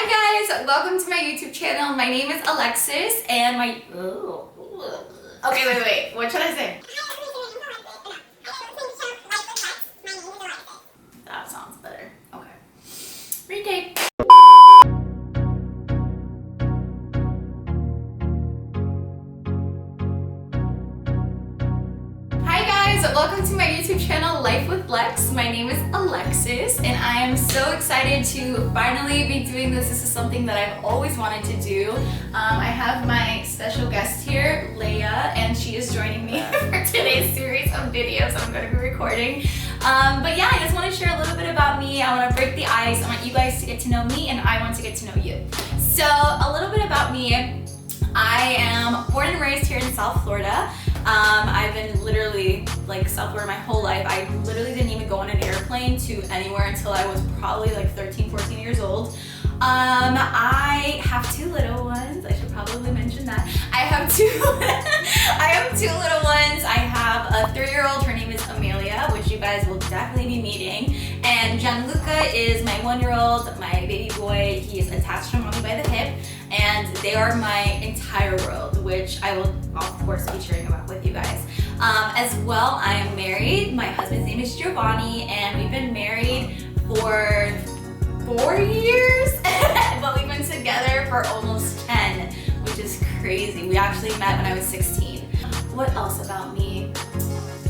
Hi guys, welcome to my YouTube channel. My name is Alexis and my... Okay, wait. What should I say? That sounds better. Okay. Retake. Welcome to my YouTube channel, Life with Lex. My name is Alexis, and I am so excited to finally be doing this. This is something that I've always wanted to do. I have my special guest here, Leia, and she is joining me for today's series of videos I'm going to be recording. But yeah, I just want to share a little bit about me. I want to break the ice. I want you guys to get to know me, and I want to get to know you. So, a little bit about me. I am born and raised here in South Florida. I've been literally South Florida my whole life. I literally didn't even go on an airplane to anywhere until I was probably 13, 14 years old. I have two little ones. I should probably mention that. I have two little ones. I have a 3-year-old. Her name is Amelia, which you guys will definitely be meeting. And Gianluca is my 1-year-old, my baby boy. He is attached to mommy by the hip. And they are my entire world, which I will, of course, be sharing about with you guys. As well, I am married. My husband's name is Giovanni, and we've been married for 4 years, but we've been together for almost 10, which is crazy. We actually met when I was 16. What else about me?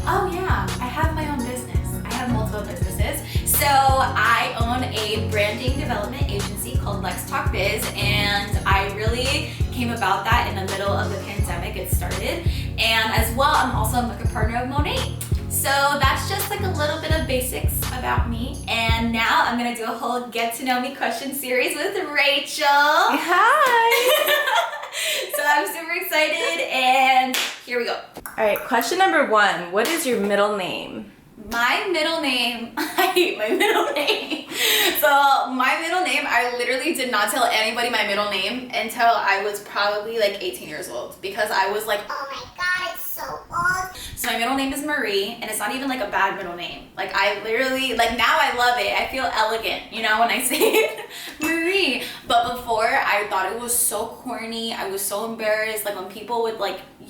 Oh yeah, I have my own business. I have multiple businesses. So I own a branding development agency called Lex Talk Biz, and I really came about that in the middle of the pandemic. It started, and as well, I'm also a partner of Monat. So that's just a little bit of basics about me. And now I'm gonna do a whole get to know me question series with Rachel. Hi. So I'm super excited, and here we go. All right, question number 1. What is your middle name? My middle name, I hate my middle name. So my middle name, I literally did not tell anybody my middle name until I was probably 18 years old, because I was like, oh my God, it's so old. So my middle name is Marie, and it's not even a bad middle name. I literally, now I love it. I feel elegant, when I say it, Marie. But before, I thought it was so corny. I was so embarrassed. When people would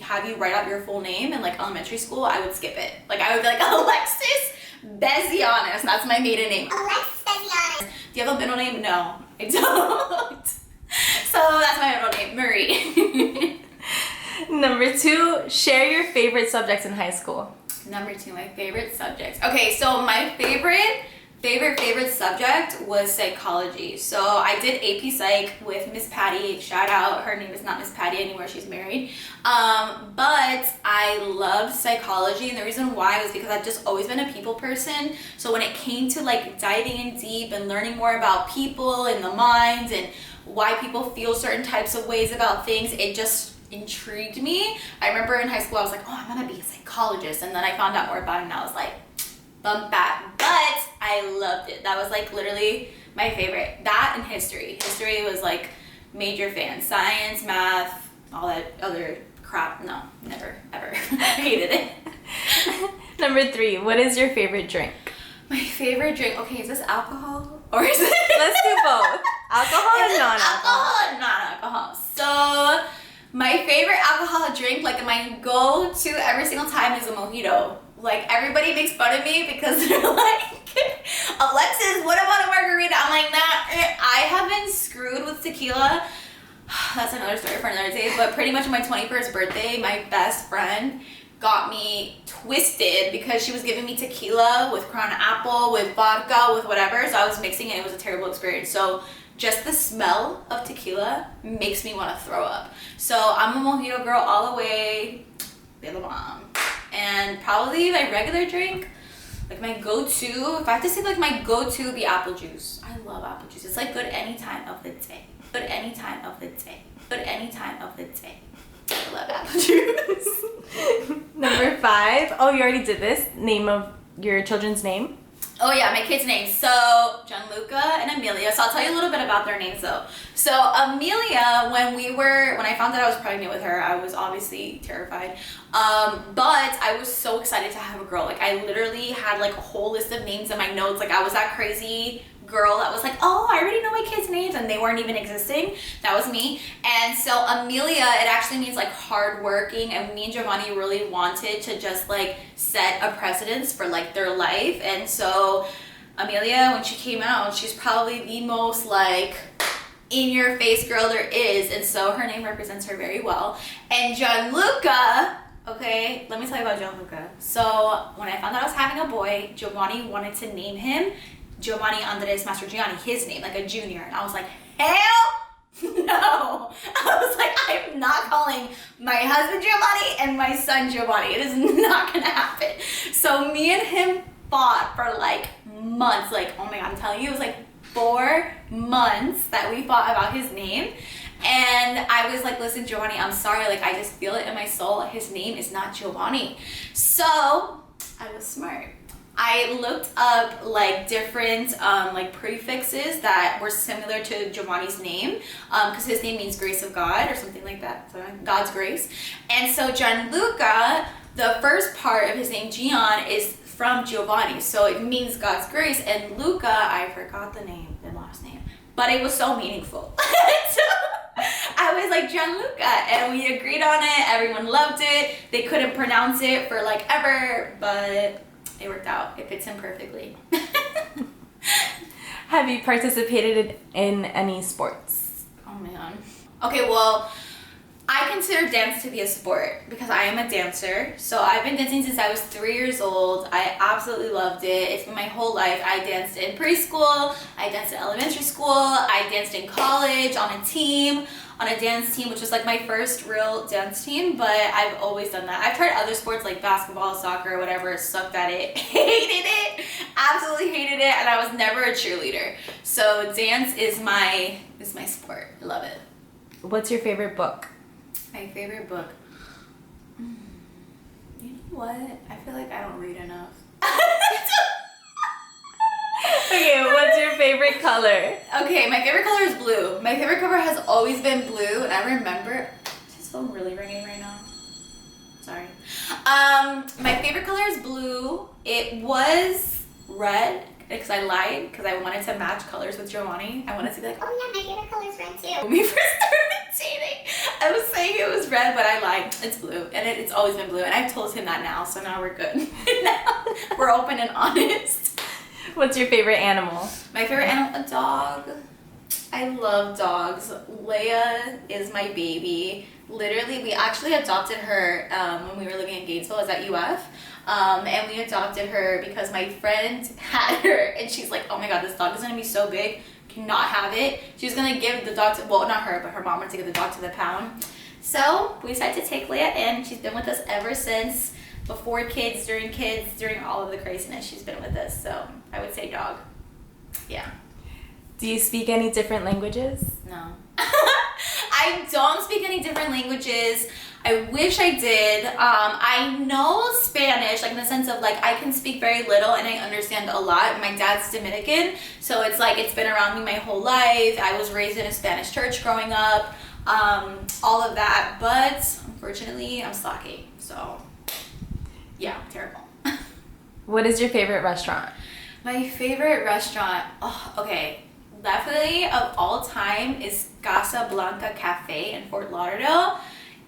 have you write out your full name in elementary school, I would skip it. I would be like, Alexis Bezianis. That's my maiden name. Alexis Bezianis. Do you have a middle name? No, I don't. So that's my middle name, Marie. Number 2, share your favorite subjects in high school. Number 2, my favorite subjects. Okay, so my favorite subject was psychology. So I did AP Psych with Miss Patty. Shout out, her name is not Miss Patty anymore, she's married. But I loved psychology, and the reason why was because I've just always been a people person. So when it came to diving in deep and learning more about people and the minds and why people feel certain types of ways about things, it just intrigued me. I remember in high school I was like, oh, I'm gonna be a psychologist, and then I found out more about it and I was like, bump that. But I loved it. That was literally my favorite. That and history. History was major fan. Science, math, all that other crap. No, never, ever. Hated it. Number 3, what is your favorite drink? My favorite drink. Okay, is this alcohol or is it? Let's do both. Alcohol and non-alcohol. Alcohol and non-alcohol. So my favorite alcoholic drink, my go-to every single time, is a mojito. Everybody makes fun of me because they're like, Alexis, what about a margarita? I'm like, nah, I have been screwed with tequila. That's another story for another day. But pretty much on my 21st birthday, my best friend got me twisted because she was giving me tequila with Crown Apple, with vodka, with whatever. So I was mixing it. It was a terrible experience. So just the smell of tequila makes me want to throw up. So I'm a mojito girl all the way. They're the bomb. And probably my regular drink, my go-to, if I have to say my go-to, would be apple juice. I love apple juice. It's good any time of the day. Good any time of the day. Good any time of the day. I love apple juice. Number 5. Oh, you already did this. Name of your children's name? Oh yeah, my kids' names. So Gianluca and Amelia. So I'll tell you a little bit about their names though. So Amelia, when I found out I was pregnant with her, I was obviously terrified. But I was so excited to have a girl. I literally had a whole list of names in my notes. I was that crazy girl that was like, oh, I already know my kids' names, and they weren't even existing. That was me. And so Amelia, it actually means like hardworking, and me and Giovanni really wanted to just like set a precedence for like their life. And so Amelia, when she came out, she's probably the most like in your face girl there is, and so her name represents her very well. And Gianluca, okay, let me tell you about Gianluca. So when I found out I was having a boy, Giovanni wanted to name him Giovanni Andres Mastrogianni, his name, like a junior. And I was like, hell no. I was like, I'm not calling my husband Giovanni and my son Giovanni. It is not gonna happen. So me and him fought for like months. Like, oh my God, I'm telling you, it was like 4 months that we fought about his name. And I was like, listen, Giovanni, I'm sorry. Like, I just feel it in my soul. His name is not Giovanni. So I was smart. I looked up like different like prefixes that were similar to Giovanni's name, because his name means grace of God or something like that, so God's grace. And so Gianluca, the first part of his name, Gian, is from Giovanni, so it means God's grace. And Luca, I forgot the last name, but it was so meaningful. So I was like, Gianluca, and we agreed on it. Everyone loved it. They couldn't pronounce it for like ever, but it worked out. It fits him perfectly. Have you participated in any sports? Oh man. Okay, well, I consider dance to be a sport because I am a dancer. So I've been dancing since I was 3 years old. I absolutely loved it. It's been my whole life. I danced in preschool, I danced in elementary school, I danced in college on a dance team, which was like my first real dance team, but I've always done that. I've tried other sports like basketball, soccer, whatever, sucked at it, hated it, absolutely hated it, and I was never a cheerleader. So dance is my sport. I love it. What's your favorite book? My favorite book. You know what? I feel like I don't read enough. Okay, what's your favorite color? Okay, my favorite color is blue. My favorite color has always been blue, and I remember. Is this phone really ringing right now? Sorry. My favorite color is blue. It was red because I lied because I wanted to match colors with Giovanni. I wanted to be like, oh yeah, my favorite color is red too. When we first started dating, I was saying it was red, but I lied. It's blue, and it's always been blue. And I've told him that now, so now we're good. Now we're open and honest. What's your favorite animal? My favorite animal, a dog. I love dogs. Leia is my baby. Literally, we actually adopted her when we were living in Gainesville. I was at UF. And we adopted her because my friend had her, and she's like, oh my God, this dog is gonna be so big, cannot have it. She was gonna give the dog to, well, not her, but her mom wanted to give the dog to the pound. So we decided to take Leia in. She's been with us ever since. Before kids, during all of the craziness, she's been with us. So I would say dog. Yeah. Do you speak any different languages? No. I don't speak any different languages. I wish I did. I know Spanish, like in the sense of like I can speak very little and I understand a lot. My dad's Dominican, so it's like it's been around me my whole life. I was raised in a Spanish church growing up, all of that. But unfortunately, I'm slacking. So yeah, terrible. What is your favorite restaurant? My favorite restaurant, oh, okay, definitely of all time is Casa Blanca Cafe in Fort Lauderdale.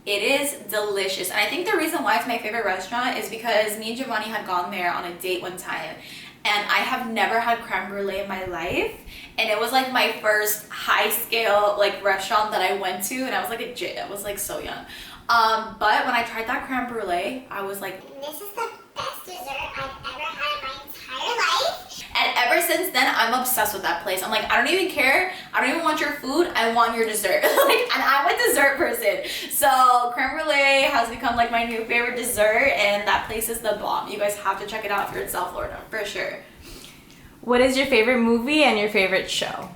It is delicious. And I think the reason why it's my favorite restaurant is because me and Giovanni had gone there on a date one time. And I have never had creme brulee in my life. And it was like my first high scale like restaurant that I went to. And I was like I was like so young. But when I tried that creme brulee, I was like, this is the best dessert I've ever had in my entire life. And ever since then, I'm obsessed with that place. I'm like, I don't even care. I don't even want your food. I want your dessert. Like, and I'm a dessert person. So creme brulee has become like my new favorite dessert, and that place is the bomb. You guys have to check it out if you're in South Florida, for sure. What is your favorite movie and your favorite show?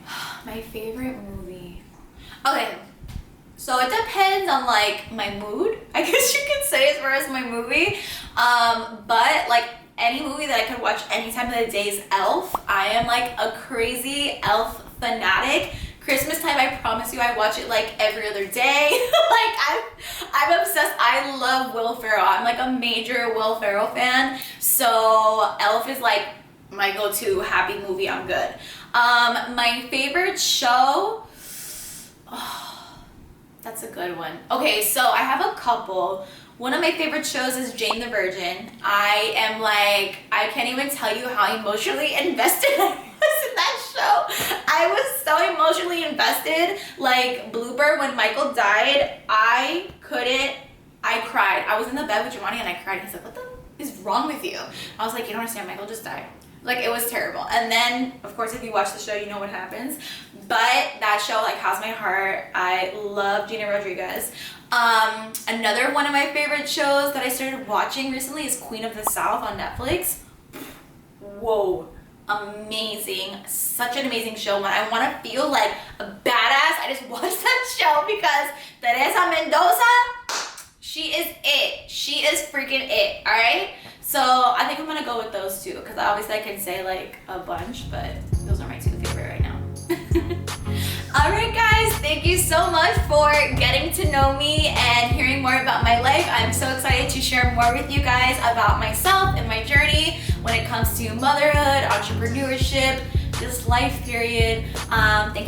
My favorite movie. Okay. So it depends on like my mood, I guess you could say, as far as my movie. But like any movie that I could watch any time of the day is Elf. I am like a crazy Elf fanatic. Christmas time, I promise you, I watch it like every other day. Like I'm obsessed. I love Will Ferrell. I'm like a major Will Ferrell fan. So Elf is like my go-to happy movie. I'm good. My favorite show, that's a good one. Okay, so I have a couple. One of my favorite shows is Jane the Virgin. I can't even tell you how emotionally invested I was in that show. I was so emotionally invested. Like Blooper, when Michael died, I cried. I was in the bed with Giovanni and I cried. He's like, what the is wrong with you? I was like, you don't understand, Michael just died. Like, it was terrible. And then, of course, if you watch the show, you know what happens. But that show, like, has my heart. I love Gina Rodriguez. Another one of my favorite shows that I started watching recently is Queen of the South on Netflix. Whoa. Amazing. Such an amazing show. When I want to feel like a badass, I just watch that show because Teresa Mendoza, she is it. She is freaking it, all right? So I think I'm gonna go with those two because obviously I can say like a bunch, but those are my two favorite right now. All right, guys, thank you so much for getting to know me and hearing more about my life. I'm so excited to share more with you guys about myself and my journey when it comes to motherhood, entrepreneurship, this life period. Thank